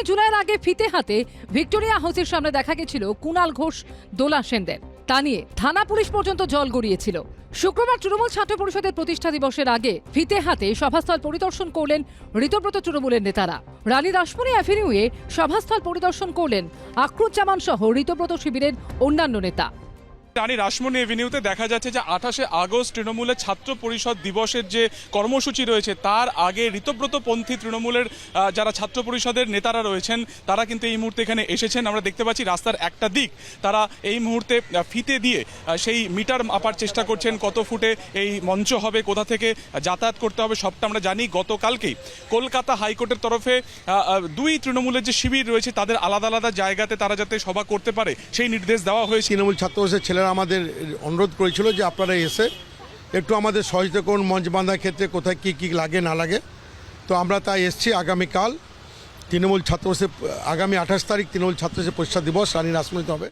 জুলাইয়ের আগে ফিতে হাতে ভিক্টোরিয়া হাউসের সামনে দেখা গেছিল কুণাল ঘোষ, দোলা সেনদের। তা নিয়ে থানা পুলিশ পর্যন্ত জল গড়িয়েছিল। শুক্রবার তৃণমূল ছাত্র পরিষদের প্রতিষ্ঠা দিবসের আগে ফিতে হাতে সভাস্থল পরিদর্শন করলেন ঋতব্রত তৃণমূলের নেতারা। রানী রাসমণি অ্যাভিনিউয়ে সভাস্থল পরিদর্শন করলেন আক্রুজ্জামান সহ ঋতব্রত শিবিরের অন্যান্য নেতা। রানী রাসমণি এভিনিউতে দেখা যাচ্ছে যে 28শে আগস্ট তৃণমূলের ছাত্র পরিষদ দিবসের যে কর্মসূচি রয়েছে তার আগে ঋতব্রতপন্থী তৃণমূলের যারা ছাত্র পরিষদের নেতারা রয়েছেন তারা কিন্তু এই মুহূর্তে এখানে এসেছেন। আমরা দেখতে পাচ্ছি রাস্তার একটা দিক তারা এই মুহূর্তে ফিতে দিয়ে সেই মিটার মাপার চেষ্টা করছেন, কত ফুটে এই মঞ্চ হবে, কোথা থেকে যাতায়াত করতে হবে সবটা আমরা জানি। গতকালকেই কলকাতা হাইকোর্টের তরফে দুই তৃণমূলের যে শিবির রয়েছে তাদের আলাদা আলাদা জায়গাতে তারা যাতে সভা করতে পারে সেই নির্দেশ দেওয়া হয়েছে। তৃণমূল ছাত্র পরিষদের ছেলেরা আমাদের অনুরোধ করেছিল যে আপনারা এসে একটু আমাদের সহযোগিতা করুন মঞ্চ বাঁধার ক্ষেত্রে, কোথায় কী কী লাগে না লাগে। তো আমরা তাই এসেছি। আগামীকাল তৃণমূল ছাত্র পরিষদ আগামী 28 তারিখ তৃণমূল ছাত্র পরিষদ দিবস রানী রাসমণিতে হবে।